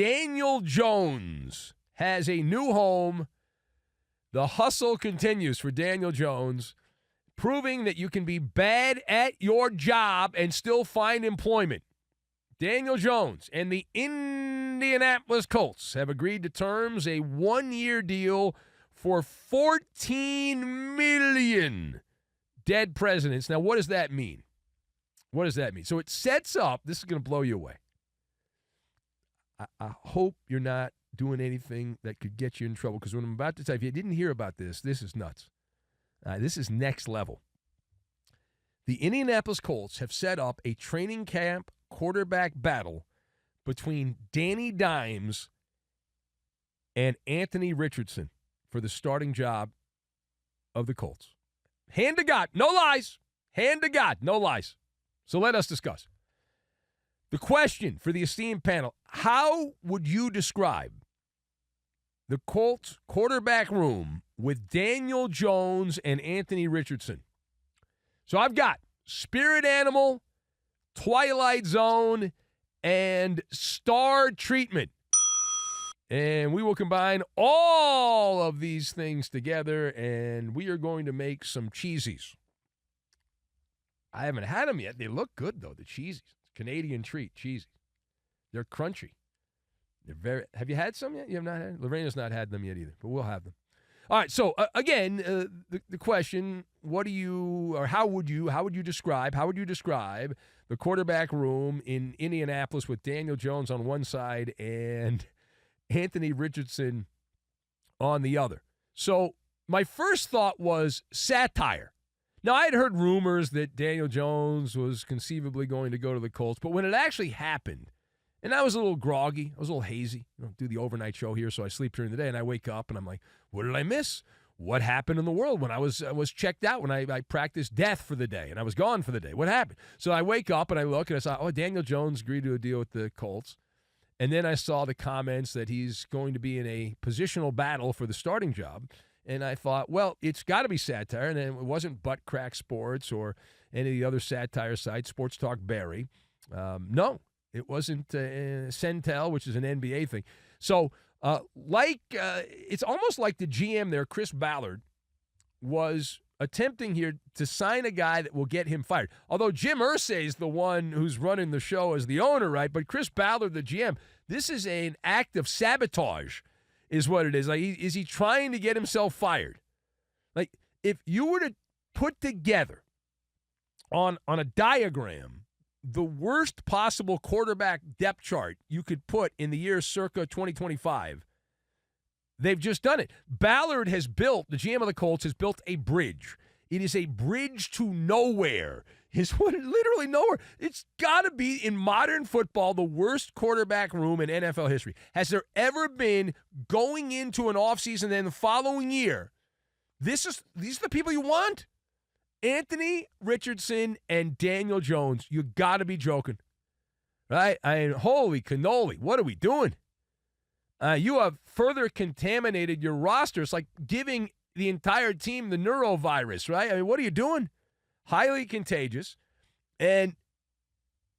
Daniel Jones has a new home. The hustle continues for Daniel Jones, proving that you can be bad at your job and still find employment. Daniel Jones and the Indianapolis Colts have agreed to terms, a one-year deal for $14 million. Dead presidents. Now, what does that mean? What does that mean? So it sets up, this is going to blow you away. I hope you're not doing anything that could get you in trouble, because what I'm about to tell you, if you didn't hear about this, this is nuts. This is next level. The Indianapolis Colts have set up a training camp quarterback battle between Danny Dimes and Anthony Richardson for the starting job of the Colts. Hand to God, no lies. Hand to God, no lies. So let us discuss. The question for the esteemed panel, how would you describe the Colts quarterback room with Daniel Jones and Anthony Richardson? So I've got spirit animal, Twilight Zone, and star treatment. And we will combine all of these things together, and we are going to make some cheesies. I haven't had them yet. They look good, though, the cheesies. Canadian treat, cheesy. They're crunchy. They're very. Have you had some yet? You have not had? Lorena's not had them yet either, but we'll have them. All right. So again, the question: what do you, or how would you describe the quarterback room in Indianapolis with Daniel Jones on one side and Anthony Richardson on the other? So my first thought was satire. Now, I had heard rumors that Daniel Jones was conceivably going to go to the Colts, but when it actually happened, and I was a little groggy, I was a little hazy, do the overnight show here, so I sleep during the day, and I wake up, and I'm like, what did I miss? What happened in the world when I was checked out, when I practiced death for the day, and I was gone for the day? What happened? So I wake up, and I look, and I saw, Daniel Jones agreed to a deal with the Colts, and then I saw the comments that he's going to be in a positional battle for the starting job. And I thought, well, it's got to be satire, and it wasn't Butt Crack Sports or any of the other satire sites, Sports Talk Barry. No, it wasn't Centel, which is an NBA thing. So, it's almost like the GM there, Chris Ballard, was attempting here to sign a guy that will get him fired. Although Jim Irsay is the one who's running the show as the owner, right? But Chris Ballard, the GM, this is an act of sabotage. Is what it is. Like, is he trying to get himself fired? Like, if you were to put together on a diagram the worst possible quarterback depth chart you could put in the year circa 2025, they've just done it. Ballard has built, the GM of the Colts has built a bridge. It is a bridge to nowhere. It's literally nowhere. It's got to be, in modern football, the worst quarterback room in NFL history. Has there ever been, going into an offseason and the following year, these are the people you want? Anthony Richardson and Daniel Jones. You got to be joking. Right? Holy cannoli. What are we doing? You have further contaminated your roster. It's like giving the entire team the neurovirus, right? I mean, what are you doing? Highly contagious. And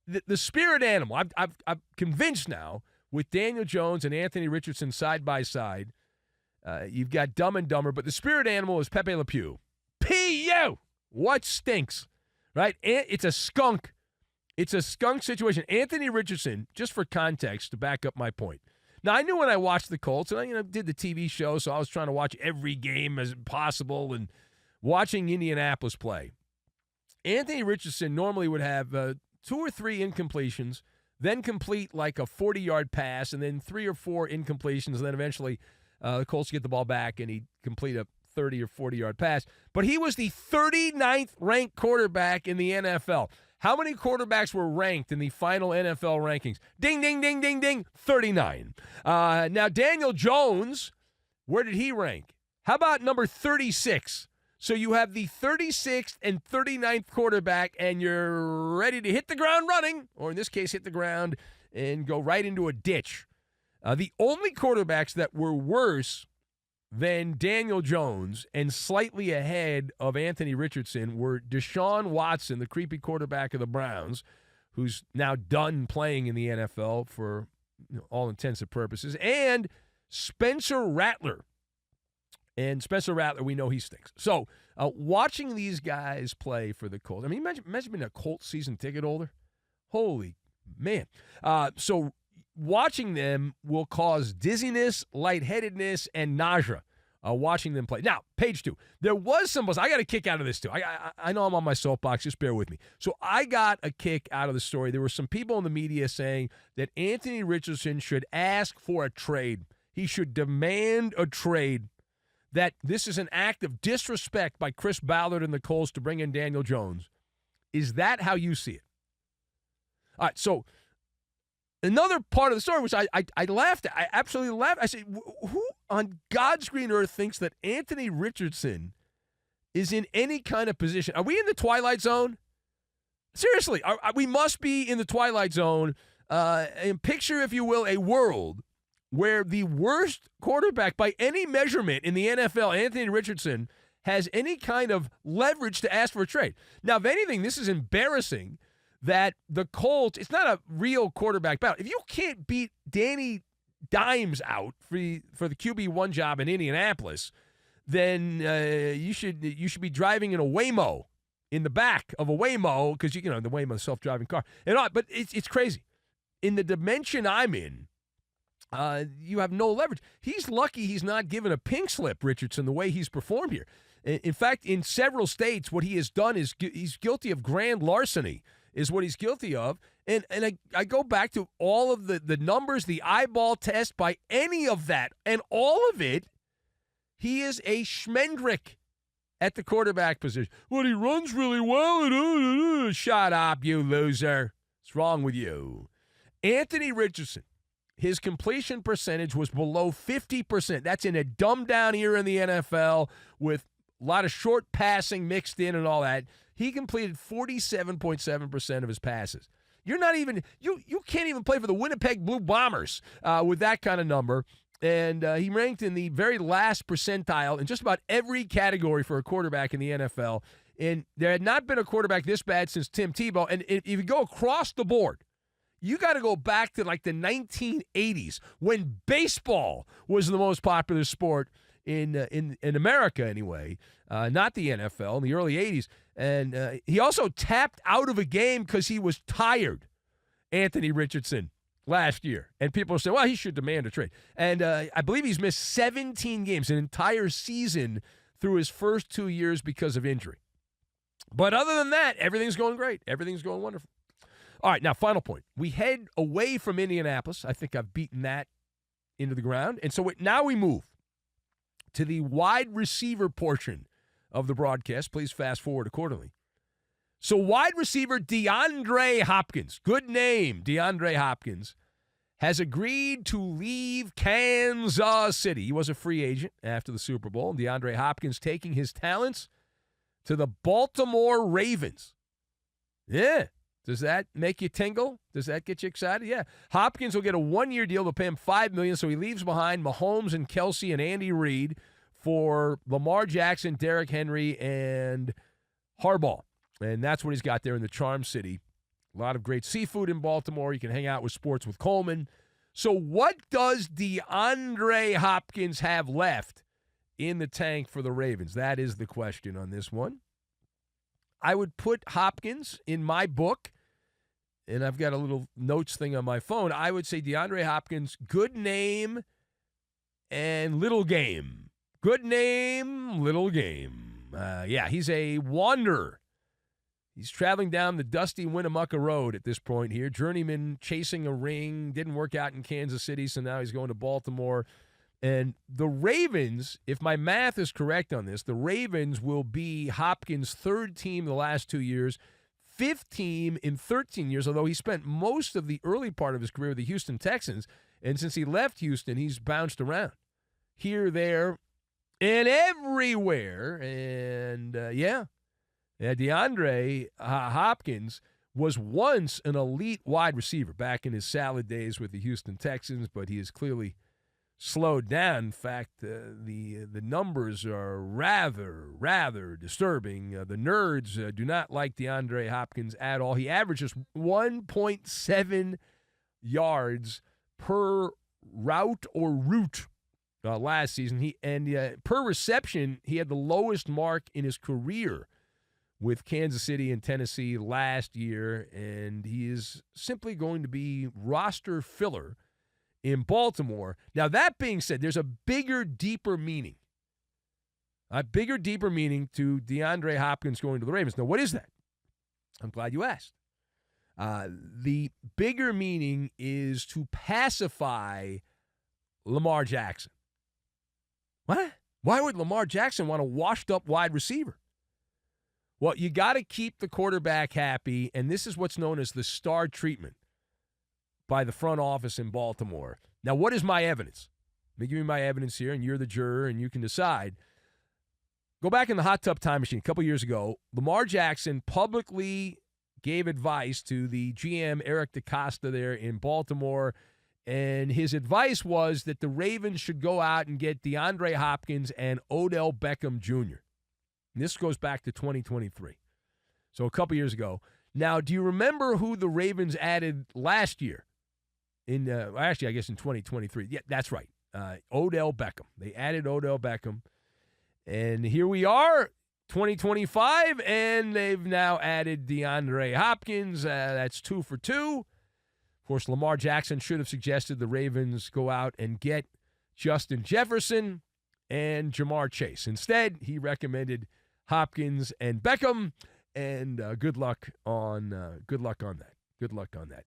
the spirit animal, I'm convinced now, with Daniel Jones and Anthony Richardson side by side, you've got Dumb and Dumber, but the spirit animal is Pepe Le Pew. P.U. What stinks, right? It's a skunk. It's a skunk situation. Anthony Richardson, just for context, to back up my point. Now, I knew when I watched the Colts, and I did the TV show, so I was trying to watch every game as possible, and watching Indianapolis play. Anthony Richardson normally would have 2 or 3 incompletions, then complete like a 40-yard pass, and then 3 or 4 incompletions, and then eventually the Colts get the ball back, and he'd complete a 30 or 40-yard pass. But he was the 39th ranked quarterback in the NFL. How many quarterbacks were ranked in the final NFL rankings? Ding, ding, ding, ding, ding, 39. Now, Daniel Jones, where did he rank? How about number 36? So you have the 36th and 39th quarterback, and you're ready to hit the ground running, or in this case, hit the ground and go right into a ditch. The only quarterbacks that were worse than Daniel Jones and slightly ahead of Anthony Richardson were Deshaun Watson, the creepy quarterback of the Browns, who's now done playing in the NFL for all intents and purposes, and Spencer Rattler. And Spencer Rattler, we know he stinks. So watching these guys play for the Colts, I mean, imagine being a Colts season ticket holder. Holy man. So watching them will cause dizziness, lightheadedness, and nausea. Watching them play. Now, page 2. There was some buzz. I got a kick out of this, too. I know I'm on my soapbox. Just bear with me. So I got a kick out of the story. There were some people in the media saying that Anthony Richardson should ask for a trade. He should demand a trade. That this is an act of disrespect by Chris Ballard and the Colts to bring in Daniel Jones. Is that how you see it? All right, so another part of the story, which I laughed at, I absolutely laughed. I said, who on God's green earth thinks that Anthony Richardson is in any kind of position? Are we in the Twilight Zone? Seriously, we must be in the Twilight Zone. And picture, if you will, a world where the worst quarterback by any measurement in the NFL, Anthony Richardson, has any kind of leverage to ask for a trade. Now, if anything, this is embarrassing that the Colts, it's not a real quarterback battle. If you can't beat Danny Dimes out for the QB1 job in Indianapolis, then you should be driving in a Waymo, in the back of a Waymo, because the Waymo, self-driving car. But it's crazy. In the dimension I'm in, you have no leverage. He's lucky he's not given a pink slip, Richardson, the way he's performed here. In fact, in several states, what he has done is he's guilty of grand larceny, is what he's guilty of. And I go back to all of the numbers, the eyeball test, by any of that, and all of it, he is a schmendrick at the quarterback position. Well, he runs really well. Shut up, you loser. What's wrong with you? Anthony Richardson, his completion percentage was below 50%. That's in a dumbed-down era in the NFL with a lot of short passing mixed in and all that. He completed 47.7% of his passes. You're not even you can't even play for the Winnipeg Blue Bombers with that kind of number. And he ranked in the very last percentile in just about every category for a quarterback in the NFL. And there had not been a quarterback this bad since Tim Tebow. And if you go across the board, you got to go back to like the 1980s when baseball was the most popular sport in America anyway, not the NFL, in the early 80s. And he also tapped out of a game because he was tired, Anthony Richardson, last year. And people say, well, he should demand a trade. And I believe he's missed 17 games, an entire season through his first 2 years because of injury. But other than that, everything's going great. Everything's going wonderful. All right, now, final point. We head away from Indianapolis. I think I've beaten that into the ground. And so now we move to the wide receiver portion of the broadcast. Please fast forward accordingly. So wide receiver DeAndre Hopkins, good name, DeAndre Hopkins, has agreed to leave Kansas City. He was a free agent after the Super Bowl. DeAndre Hopkins taking his talents to the Baltimore Ravens. Yeah. Does that make you tingle? Does that get you excited? Yeah. Hopkins will get a one-year deal. They'll pay him $5 million, so he leaves behind Mahomes and Kelsey and Andy Reid for Lamar Jackson, Derrick Henry, and Harbaugh. And that's what he's got there in the Charm City. A lot of great seafood in Baltimore. You can hang out with Sports with Coleman. So what does DeAndre Hopkins have left in the tank for the Ravens? That is the question on this one. I would put Hopkins in my book, and I've got a little notes thing on my phone. I would say DeAndre Hopkins, good name and little game. Good name, little game. Yeah, he's a wanderer. He's traveling down the dusty Winnemucca Road at this point here. Journeyman chasing a ring. Didn't work out in Kansas City, so now he's going to Baltimore. And the Ravens, if my math is correct on this, the Ravens will be Hopkins' third team the last 2 years, fifth team in 13 years, although he spent most of the early part of his career with the Houston Texans. And since he left Houston, he's bounced around here, there, and everywhere. And, DeAndre Hopkins was once an elite wide receiver back in his salad days with the Houston Texans, but he is clearly slowed down. In fact, the numbers are rather disturbing. The nerds do not like DeAndre Hopkins at all. He averages 1.7 yards per route or route last season. Per reception, he had the lowest mark in his career with Kansas City and Tennessee last year, and he is simply going to be roster filler in Baltimore. Now, that being said, there's a bigger, deeper meaning. A bigger, deeper meaning to DeAndre Hopkins going to the Ravens. Now, what is that? I'm glad you asked. The bigger meaning is to pacify Lamar Jackson. What? Why would Lamar Jackson want a washed-up wide receiver? Well, you got to keep the quarterback happy, and this is what's known as the star treatment by the front office in Baltimore. Now, what is my evidence? Let me give you my evidence here, and you're the juror, and you can decide. Go back in the hot tub time machine a couple years ago. Lamar Jackson publicly gave advice to the GM, Eric DeCosta, there in Baltimore, and his advice was that the Ravens should go out and get DeAndre Hopkins and Odell Beckham Jr. And this goes back to 2023, so a couple years ago. Now, do you remember who the Ravens added last year? Actually, I guess in 2023. Yeah, that's right. Odell Beckham. They added Odell Beckham. And here we are, 2025, and they've now added DeAndre Hopkins. That's 2 for 2. Of course, Lamar Jackson should have suggested the Ravens go out and get Justin Jefferson and Jamar Chase. Instead, he recommended Hopkins and Beckham, and good luck on that. Good luck on that.